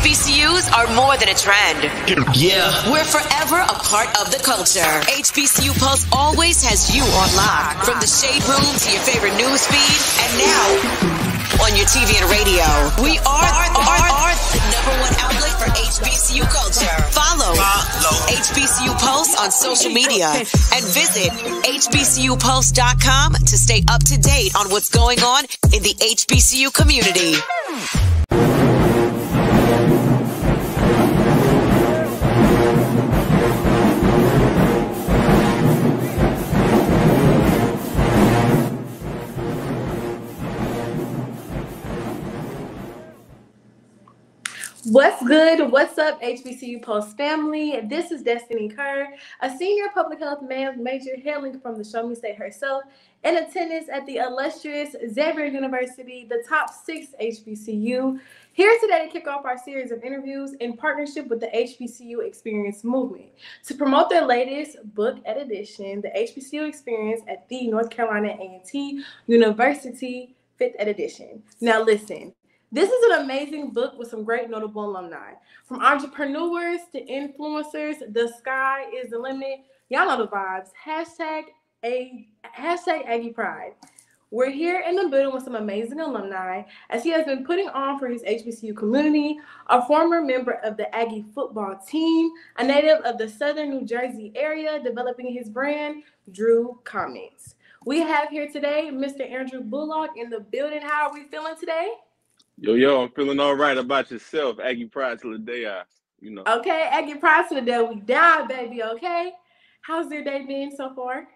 HBCUs are more than a trend. Yeah. We're forever a part of the culture. HBCU Pulse always has you on lock. From the shade room to your favorite news feed, and now on your TV and radio. We are the #1 outlet for HBCU culture. Follow HBCU Pulse on social media and visit hbcupulse.com to stay up to date on what's going on in the HBCU community. What's good? What's up, HBCU Pulse family? This is Destiny Kerr, a senior public health major hailing from the Show Me State herself, in attendance at the illustrious Xavier University, the top 6 HBCU. Here today to kick off our series of interviews in partnership with the HBCU Experience Movement to promote their latest book edition, The HBCU Experience at the North Carolina A&T University 5th edition. Now listen. This is an amazing book with some great notable alumni. From entrepreneurs to influencers, the sky is the limit. Y'all know the vibes. Hashtag Aggie Pride. We're here in the building with some amazing alumni as he has been putting on for his HBCU community, a former member of the Aggie football team, a native of the southern New Jersey area, developing his brand, Drew Comments. We have here today Mr. Andrew Bullock in the building. How are we feeling today? Yo, I'm feeling all right. About yourself? Aggie Pride till the day Okay, Aggie Pride till the day we die, baby, okay? How's your day been so far?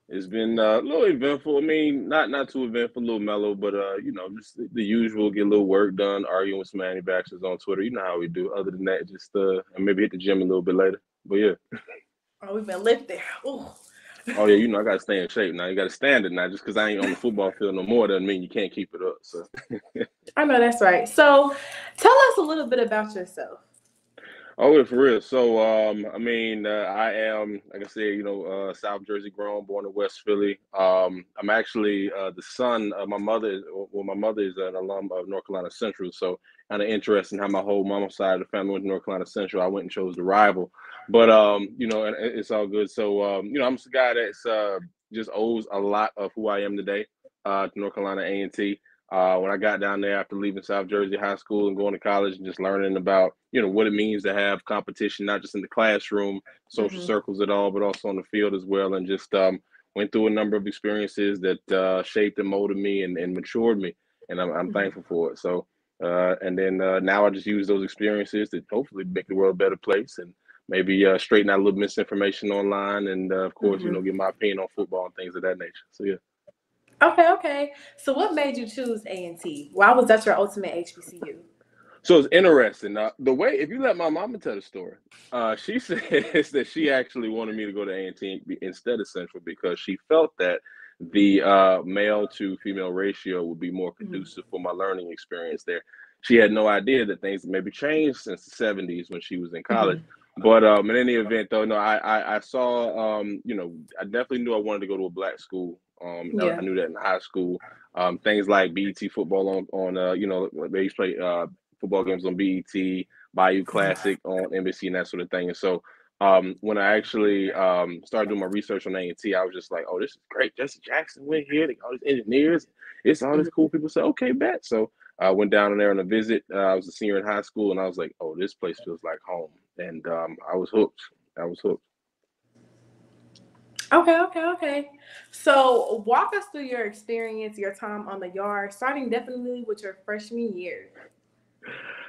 It's been a little eventful. I mean, not too eventful, a little mellow, but, just the usual, get a little work done, arguing with some anti-vaxxers on Twitter. You know how we do. Other than that, just and maybe hit the gym a little bit later. But, yeah. Oh, we've been lifting. Ooh. Oh, yeah, I got to stay in shape now. You got to stand it now. Just because I ain't on the football field no more doesn't mean you can't keep it up. So I know that's right. So tell us a little bit about yourself. Oh, yeah, for real. So, I am, like I said, South Jersey grown, born in West Philly. I'm actually the son of my mother. Well, my mother is an alum of North Carolina Central. So kind of interesting how my whole mama side of the family went to North Carolina Central. I went and chose the rival. But, and it's all good. So, I'm just a guy that's just owes a lot of who I am today to North Carolina A&T. When I got down there after leaving South Jersey High School and going to college and just learning about, what it means to have competition, not just in the classroom, social circles at all, but also on the field as well. And just went through a number of experiences that shaped and molded me and matured me. And I'm thankful for it. So, and then now I just use those experiences to hopefully make the world a better place and maybe straighten out a little misinformation online. And of course, get my opinion on football and things of that nature. So, yeah. Okay. So what made you choose A&T? Why was that your ultimate HBCU? So it's interesting. The way, if you let my mama tell the story, she says that she actually wanted me to go to A&T instead of Central because she felt that the male to female ratio would be more conducive for my learning experience there. She had no idea that things maybe changed since the 70s when she was in college. But in any event, though, no, I saw, I definitely knew I wanted to go to a black school. I knew that in high school. Things like BET football on they used to play football games on BET, Bayou Classic on NBC and that sort of thing. And so when I actually started doing my research on A&T, I was just like, oh, this is great. Jesse Jackson went here. They got all these engineers. It's all these cool people. Say, okay, bet. So I went down there on a visit. I was a senior in high school, and I was like, oh, this place feels like home. And I was hooked. Okay. So walk us through your experience, your time on the yard, starting definitely with your freshman year.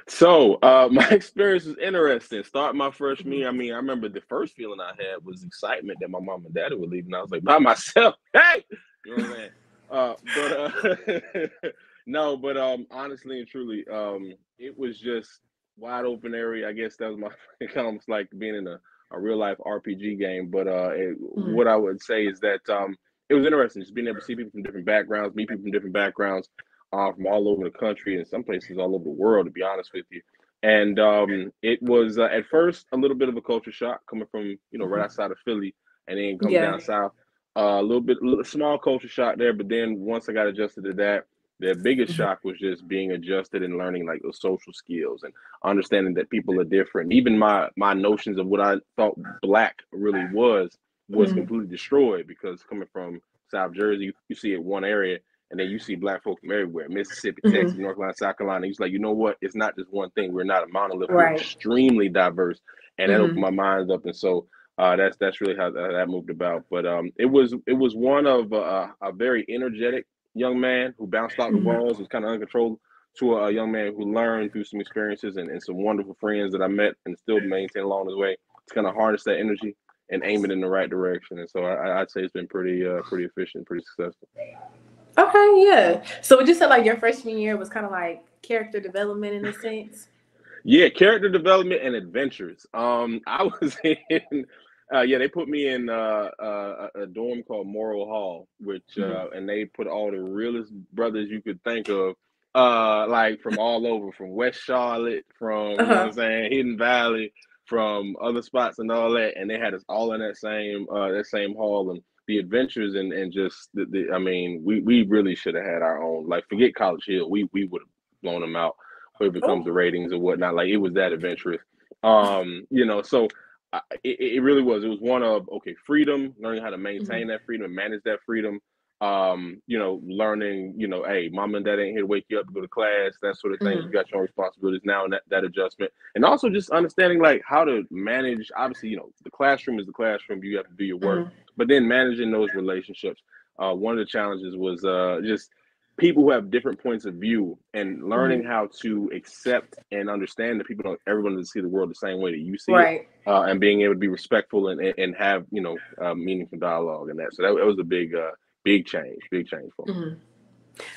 So my experience was interesting. Starting my freshman year, I remember the first feeling I had was excitement that my mom and daddy were leaving. I was like, by myself, hey! You know what I'm saying? But honestly and truly, it was just wide open area. I guess that was it kind of almost like being in a real life RPG game. But what I would say is that it was interesting just being able to see people from different backgrounds, meet people from different backgrounds from all over the country and some places all over the world, to be honest with you. And it was at first a little bit of a culture shock coming from, right outside of Philly and then coming down south. A little small culture shock there. But then once I got adjusted to that, The biggest shock was just being adjusted and learning like those social skills and understanding that people are different. Even my notions of what I thought black really was completely destroyed, because coming from South Jersey, you see it one area, and then you see black folk from everywhere: Mississippi, Texas, North Carolina, South Carolina. He's like, you know what? It's not just one thing. We're not a monolith. We're extremely diverse, and that opened my mind up. And so that's really how that moved about. But it was one of a very energetic young man who bounced off the walls, was kind of uncontrolled, to a young man who learned through some experiences and some wonderful friends that I met and still maintain along the way to kind of harness that energy and aim it in the right direction. And so I'd say it's been pretty efficient, pretty successful. Okay, yeah. So would you say like your freshman year was kind of like character development in a sense? Yeah, character development and adventures. I was in, they put me in a dorm called Morrow Hall, which and they put all the realest brothers you could think of, like from all over, from West Charlotte, from you know what I'm saying, Hidden Valley, from other spots and all that, and they had us all in that same hall. And the adventures and just I mean, we really should have had our own. Like, forget College Hill, we would have blown them out when it becomes the ratings and whatnot. Like, it was that adventurous. So it really was. It was one of, okay, freedom, learning how to maintain that freedom and manage that freedom. Learning, hey, mom and dad ain't here to wake you up to go to class, that sort of thing. You got your own responsibilities now, and that adjustment. And also just understanding like how to manage, obviously, the classroom is the classroom, you have to do your work, but then managing those relationships. One of the challenges was just people who have different points of view, and learning how to accept and understand that everyone doesn't see the world the same way that you see it, and being able to be respectful and have, meaningful dialogue and that. So that was a big change for me.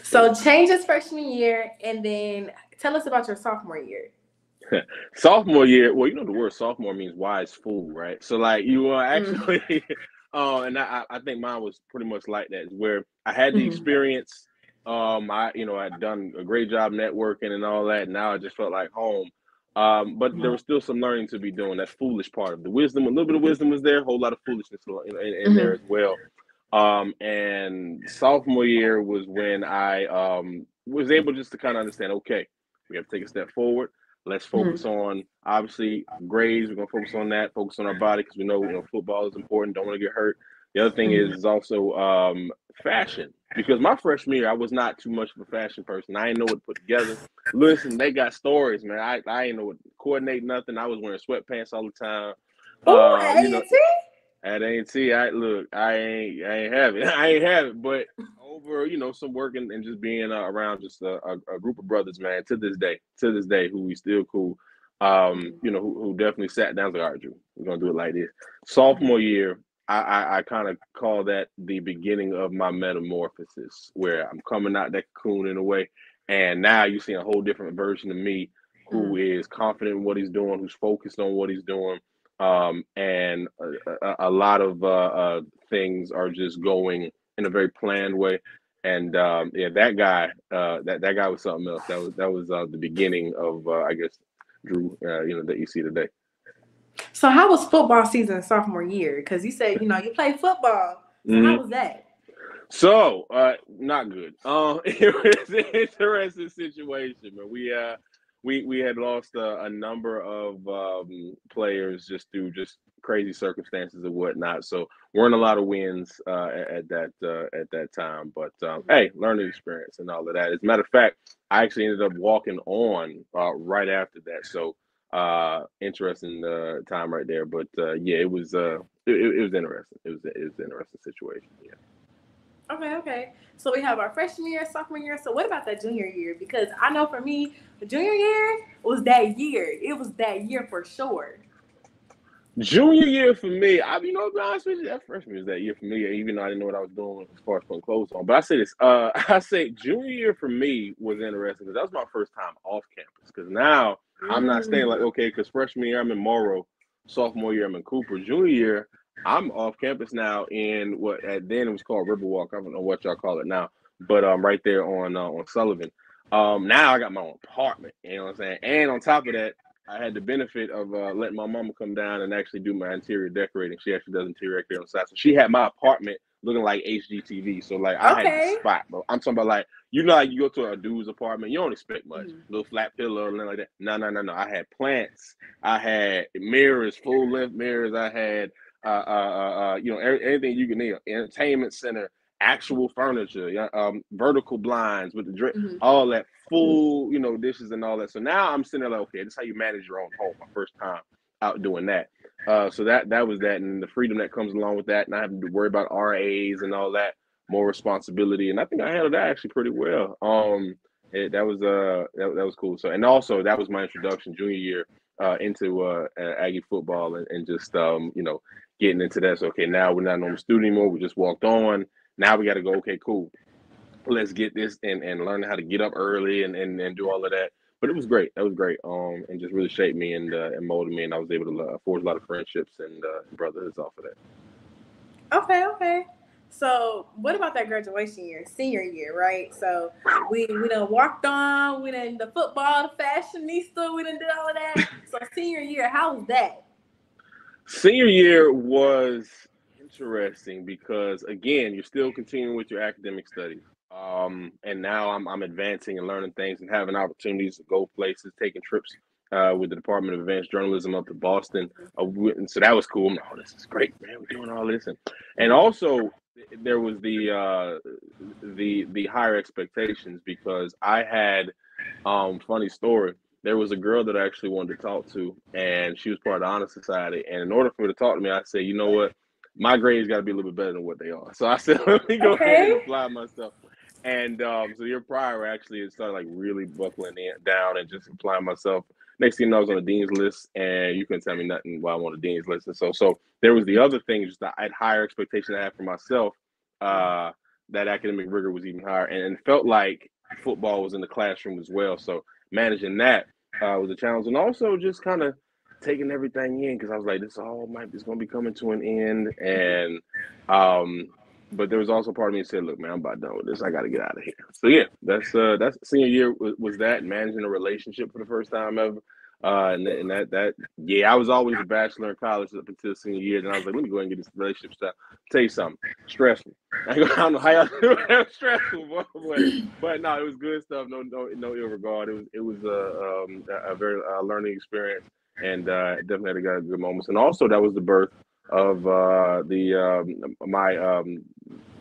So changes freshman year, and then tell us about your sophomore year. Sophomore year, well, the word sophomore means wise fool, right? So like you are actually, and I think mine was pretty much like that, where I had the experience. I'd done a great job networking and all that. And now I just felt like home. But there was still some learning to be doing. That foolish part of the wisdom, a little bit of wisdom was there, a whole lot of foolishness in there as well. And sophomore year was when I was able just to kind of understand, okay, we have to take a step forward. Let's focus on, obviously, grades. We're going to focus on that, focus on our body, because we know, football is important. Don't want to get hurt. The other thing is also fashion, because my freshman year, I was not too much of a fashion person. I didn't know what to put together. Listen, they got stories, man. I didn't know what to coordinate, nothing. I was wearing sweatpants all the time. At A&T, I ain't have it. I ain't have it, but over, some work and just being around just a group of brothers, man, to this day, who we still cool, who definitely sat down and was like, all right, Drew, we're going to do it like this. Sophomore year, I kind of call that the beginning of my metamorphosis, where I'm coming out that cocoon in a way, and now you're seeing a whole different version of me, who is confident in what he's doing, who's focused on what he's doing. And a lot of things are just going in a very planned way, and that guy was something else. That was the beginning of I guess Drew, that you see today. So how was football season sophomore year? Because you said you played football. So how was that? So not good. It was an interesting situation, man. We had lost a number of players just through just crazy circumstances and whatnot. So weren't a lot of wins at that time. But hey, learning experience and all of that. As a matter of fact, I actually ended up walking on right after that. So interesting time right there. But yeah, it was interesting. It was an interesting situation. Yeah. Okay. So we have our freshman year, sophomore year. So what about that junior year? Because I know for me, the junior year was that year. It was that year for sure. Junior year for me, to be honest with you, that freshman was that year for me, even though I didn't know what I was doing as far as putting clothes on. But I say this, I say junior year for me was interesting because that was my first time off campus. Because now I'm not staying like, okay, because freshman year I'm in Morrow, sophomore year I'm in Cooper, junior year I'm off campus now in what then it was called Riverwalk. I don't know what y'all call it now, but right there on Sullivan. Now I got my own apartment. You know what I'm saying? And on top of that, I had the benefit of letting my mama come down and actually do my interior decorating. She actually does interior decorating on the side, so she had my apartment looking like HGTV. So like I had the spot, but I'm talking about like, like you go to a dude's apartment, you don't expect much. Little flat pillow and like that. No. I had plants. I had mirrors, full length mirrors. I had everything you can need. Entertainment center, actual furniture, vertical blinds with the all that full, dishes and all that. So now I'm sitting there like, okay, this is how you manage your own home. My first time out doing that. So that was that, and the freedom that comes along with that, and I have to worry about RAs and all that, more responsibility, and I think I handled that actually pretty well. That was cool. So, and also that was my introduction junior year into Aggie football, and just getting into that. So okay, now we're not on the student anymore. We just walked on. Now we got to go. Okay, cool. Let's get this and learn how to get up early and do all of that. But it was great. That was great. And just really shaped me and molded me, and I was able to forge a lot of friendships and brotherhoods off of that. Okay. So what about that graduation year, senior year, right? So we done walked on, we done the football, the fashionista, we done did all of that. So senior year, how was that? Senior year was interesting because, again, you're still continuing with your academic studies. And now I'm advancing and learning things and having opportunities to go places, taking trips with the Department of Advanced Journalism up to Boston. And so that was cool. I'm like, oh, this is great, man. We're doing all this. And also there was the higher expectations, because I had, funny story. There was a girl that I actually wanted to talk to, and she was part of the Honor Society. And in order for her to talk to me, I said, you know what? My grades got to be a little bit better than what they are. So I said, let me go ahead and apply myself. And so the year prior, actually, it started like really buckling down and just applying myself. Next thing you know, I was on the dean's list, and you couldn't tell me nothing while I'm on the dean's list. And so there was the other thing, just I had higher expectations I had for myself. That academic rigor was even higher, and felt like football was in the classroom as well. So managing that was a challenge, and also just kind of taking everything in, because I was like, this is going to be coming to an end. And but there was also part of me that said, look, man, I'm about done with this. I got to get out of here. So yeah, that's senior year was that, managing a relationship for the first time ever. And that I was always a bachelor in college up until senior year. Then I was like, let me go ahead and get this relationship stuff. Tell you something, stressful. I don't know how y'all do it. Stressful, but no, it was good stuff. No ill regard. It was a very learning experience, and definitely got good moments. And also that was the birth of my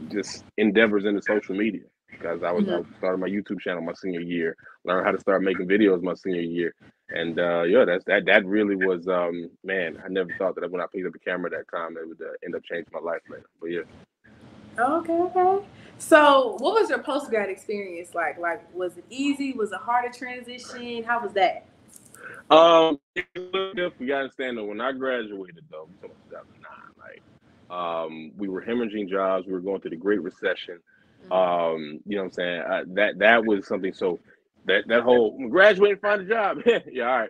just endeavors into social media, because I started my YouTube channel my senior year, learned how to start making videos my senior year. And that really was, man, I never thought that when I picked up the camera that time, it would end up changing my life later. But yeah. Okay. So what was your post-grad experience like? Like, was it easy? Was it hard to transition? How was that? You gotta understand that when I graduated, though, we talking about 2009, we were hemorrhaging jobs. We were going through the Great Recession. You know what I'm saying? That was something. So that whole graduate and find a job. Yeah, all right.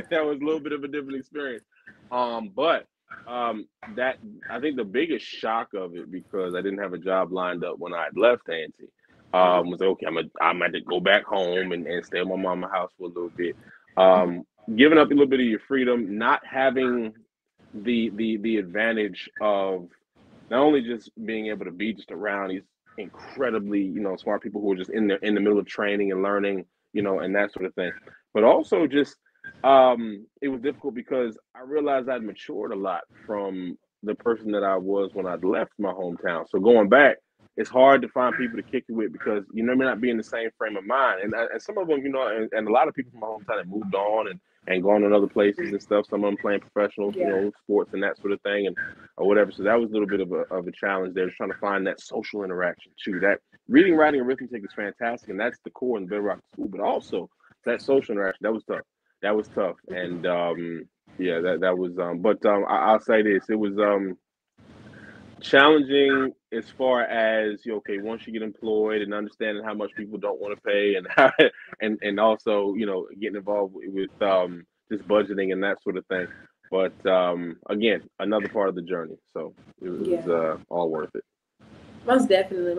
That was a little bit of a different experience. But that, I think the biggest shock of it, because I didn't have a job lined up when I had left A&T, was okay. I'm going to go back home and stay at my mama's house for a little bit. Giving up a little bit of your freedom, not having the advantage of not only just being able to be just around these incredibly, smart people who are just in the middle of training and learning, and that sort of thing, but also just it was difficult because I realized I'd matured a lot from the person that I was when I'd left my hometown. So going back, it's hard to find people to kick it with, because you may not be in the same frame of mind. And some of them, and a lot of people from my hometown have moved on and gone in other places and stuff. Some of them playing professional, sports and that sort of thing, or whatever. So that was a little bit of a challenge there, just trying to find that social interaction too. That reading, writing, arithmetic is fantastic, and that's the core and the bedrock of school. But also that social interaction, that was tough. And that was. But I'll say this: it was challenging as far as once you get employed and understanding how much people don't want to pay, and also getting involved with just budgeting and that sort of thing. But again, another part of the journey. So it was all worth it. Most definitely.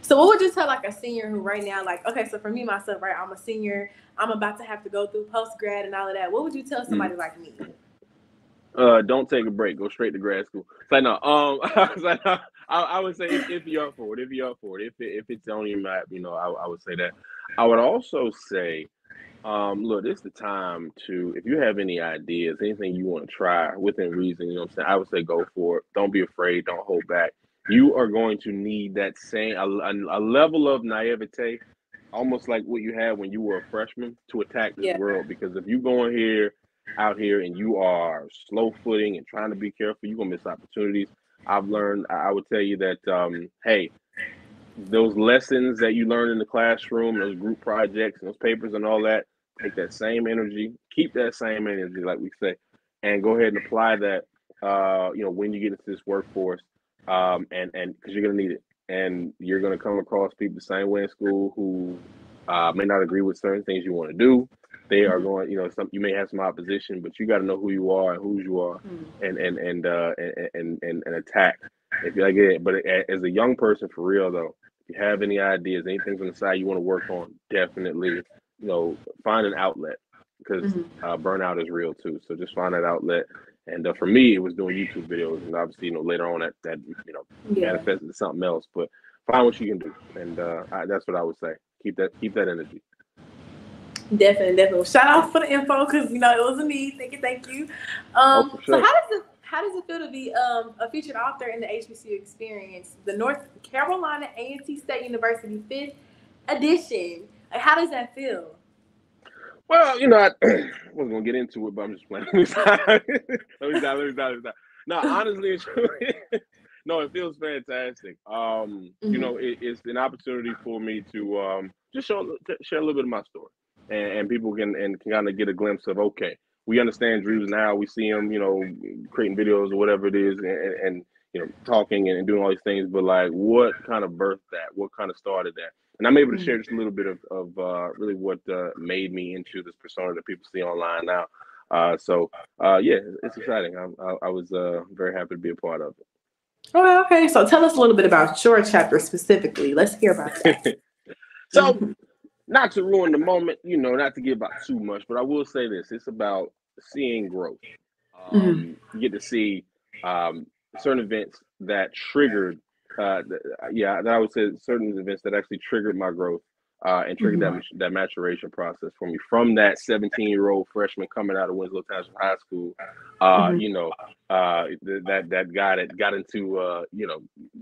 So what would you tell like a senior who right now, like, okay, so for me, myself, right, I'm a senior, I'm about to have to go through post-grad and all of that. What would you tell somebody like me? Don't take a break. Go straight to grad school. So no, I would say if you're up for it, if it's on your map, I would say that. I would also say, look, this is the time to, if you have any ideas, anything you want to try within reason, you know what I'm saying? I would say go for it. Don't be afraid. Don't hold back. You are going to need that same, a level of naivete, almost like what you had when you were a freshman, to attack this Yeah. world. Because if you go in here, out here, and you are slow footing and trying to be careful, you're going to miss opportunities. I've learned, I would tell you that, hey, those lessons that you learn in the classroom, those group projects and those papers and all that, take that same energy, keep that same energy, like we say, and go ahead and apply that, when you get into this workforce, and because you're going to need it. And you're going to come across people the same way in school who may not agree with certain things you want to do. They are going, you may have some opposition, but you got to know who you are and whose you are, and attack. If you like it, but as a young person, for real though, if you have any ideas, anything on the side you want to work on, definitely, find an outlet, because burnout is real too. So just find that outlet. And for me, it was doing YouTube videos, and obviously, later on that manifested to something else. But find what you can do, and that's what I would say. Keep that energy. Definitely. Shout out for the info, because it was a need. Thank you. For sure. So how does it feel to be a featured author in the HBCU experience, the North Carolina A&T State University 5th edition? How does that feel? Well, I wasn't gonna get into it, but I'm just playing. Let me stop. No, honestly, no, it feels fantastic. It's an opportunity for me to just share a little bit of my story, and people can kind of get a glimpse of, okay, we understand Drews now. We see him, creating videos or whatever it is, and talking and doing all these things. But like, what kind of birthed that? What kind of started that? And I'm able to share just a little bit of really what made me into this persona that people see online now. Yeah, it's exciting. I was very happy to be a part of it. Okay. So tell us a little bit about your chapter specifically. Let's hear about that. So, not to ruin the moment, not to give about too much, but I will say this: it's about seeing growth. You get to see certain events that triggered. That I would say certain events that actually triggered my growth and triggered that maturation process for me, from that 17-year-old freshman coming out of Winslow Township High School, that guy that got into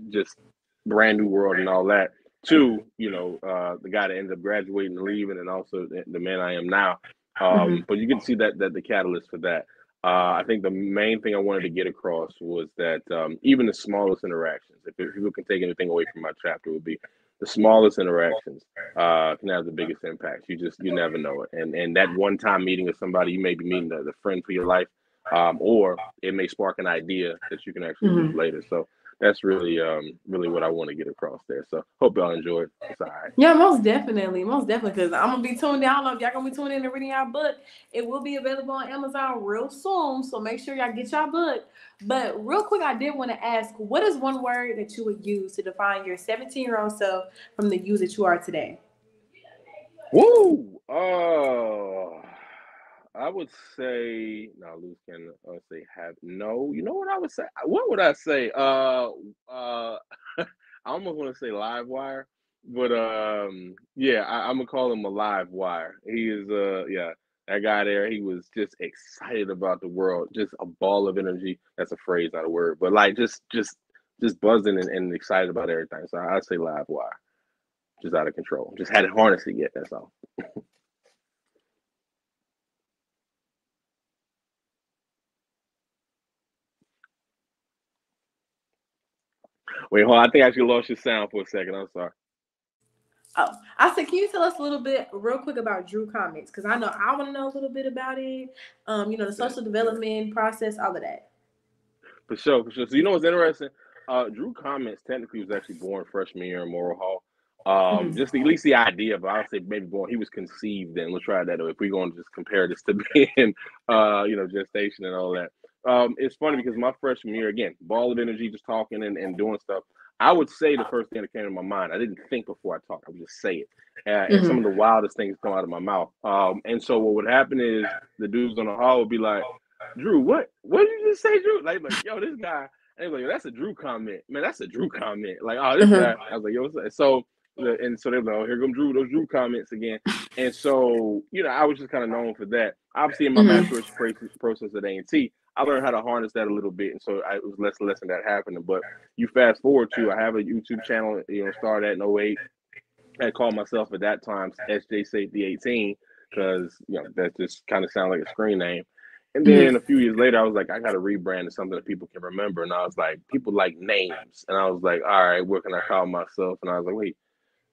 just brand new world and all that, to the guy that ended up graduating and leaving, and also the man I am now. But you can see that the catalyst for that. I think the main thing I wanted to get across was that even the smallest interactions, if people can take anything away from my chapter, would be the smallest interactions can have the biggest impact. You never know it. And that one-time meeting with somebody, you may be meeting the friend for your life, or it may spark an idea that you can actually use later. So that's really what I want to get across there. So hope y'all enjoyed. It's all right. Yeah, most definitely, because I'm gonna be tuned in. I don't know if y'all gonna be tuning in and reading our book. It will be available on Amazon real soon, so make sure y'all get y'all book. But real quick, I did want to ask, what is one word that you would use to define your 17-year-old self from the you that you are today? Woo! I would say, no, Luke can say have no. You know what I would say? What would I say? I almost want to say live wire, but I'm gonna call him a live wire. He is that guy there. He was just excited about the world, just a ball of energy. That's a phrase, not a word, but like just buzzing and excited about everything. So I'd say live wire, just out of control. Just hadn't harnessed it yet. That's all. Wait, hold on. I think I actually lost your sound for a second. I'm sorry. Oh, I said, can you tell us a little bit, real quick, about Drew Comics? Because I want to know a little bit about it. The social development process, all of that. For sure. So what's interesting? Drew Comics technically was actually born freshman year in Morrill Hall. Just at least the idea, but I'll say maybe born. He was conceived then. Let's try that. If we're going to just compare this to being, gestation and all that. It's funny because my freshman year, again, ball of energy, just talking and doing stuff. I would say the first thing that came to my mind. I didn't think before I talked. I would just say it. And some of the wildest things come out of my mouth. And so what would happen is the dudes on the hall would be like, Drew, what did you just say, Drew? Like, yo, this guy. And he was like, that's a Drew comment. Man, that's a Drew comment. Like, oh, this guy. I was like, yo, what's that? So they were like, oh, here come Drew, those Drew comments again. And so, I was just kind of known for that. Obviously, in my master's process at A&T, I learned how to harness that a little bit. And so it was less and less of that happening. But you fast forward to, I have a YouTube channel, started in 08. I called myself at that time SJ Safety 18 because, that just kind of sounded like a screen name. And then a few years later, I was like, I got to rebrand to something that people can remember. And I was like, people like names. And I was like, all right, what can I call myself? And I was like, wait,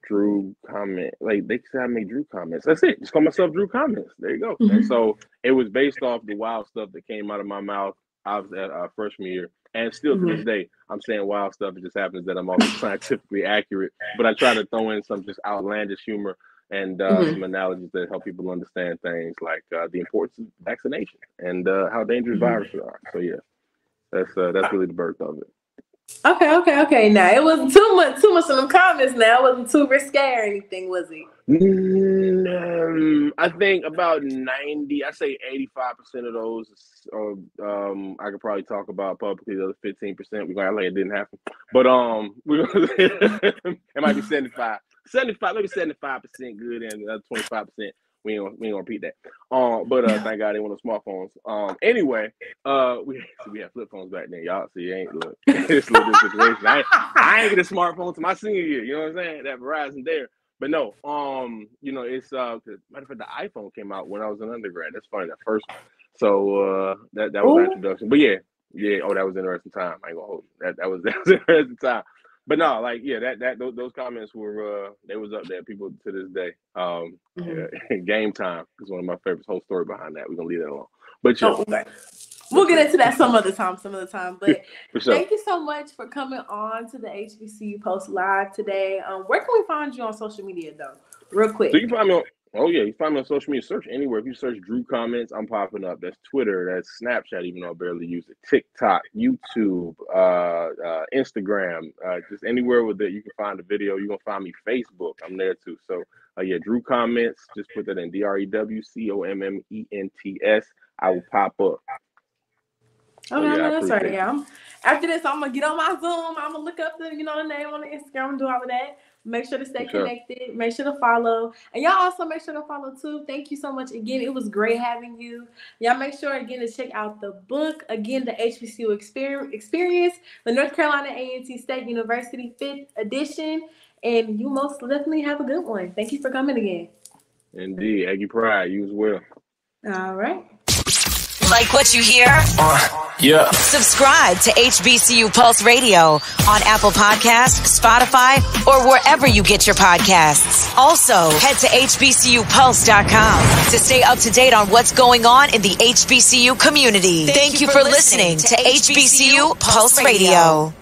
Drew comment. Like, they said I make Drew comments. That's it. Just call myself Drew Comments. There you go. And so it was based off the wild stuff that came out of my mouth. I was at freshman year. And still to this day, I'm saying wild stuff. It just happens that I'm always scientifically accurate. But I try to throw in some just outlandish humor and some analogies that help people understand things like the importance of vaccination and how dangerous viruses are. So yeah, that's really the birth of it. Okay. Now it wasn't too much of them comments. Now it wasn't too risque or anything, was it? I think about 90. I say 85% of those. I could probably talk about publicly. The other 15%, we're gonna act like it didn't happen. But it might be 75, maybe 75% good, and the other 25%. We ain't gonna repeat that. But thank God they want no smartphones. Anyway, we had flip phones back then, y'all. See, it's a little situation. I ain't get a smartphone to my senior year. You know what I'm saying? That Verizon there. But no, it's matter of fact, the iPhone came out when I was an undergrad. That's funny, that first one. So that was the introduction. But yeah. Oh, that was an interesting time. I ain't gonna hold you. That was an interesting time. But no, like those comments were they was up there. People to this day. Game Time is one of my favorites. Whole story behind that. We're gonna leave that alone. But yeah. We'll get into that some other time. But sure. Thank you so much for coming on to the HBCU Post Live today. Where can we find you on social media, though? Real quick. So you can find me on. Oh yeah, you find me on social media. Search anywhere. If you search Drew Comments, I'm popping up. That's Twitter. That's Snapchat, even though I barely use it. TikTok, YouTube, Instagram. Just anywhere with it, you can find a video. You can find me Facebook. I'm there too. So yeah, Drew Comments. Just put that in DREWCOMMENTS. I will pop up. Okay, that's right. Yeah. After this, I'm gonna get on my Zoom. I'm gonna look up the name on the Instagram and do all of that. Make sure to stay connected. Make sure to follow, and y'all also make sure to follow too. Thank you so much again. It was great having you. Y'all make sure again to check out the book again, the HBCU Experience, the North Carolina A&T State University 5th edition, and you most definitely have a good one. Thank you for coming again. Indeed, Aggie Pride. You as well. All right. Like what you hear? Yeah. Subscribe to HBCU Pulse Radio on Apple Podcasts, Spotify, or wherever you get your podcasts. Also, head to HBCUPulse.com to stay up to date on what's going on in the HBCU community. Thank you for listening to HBCU Pulse Radio.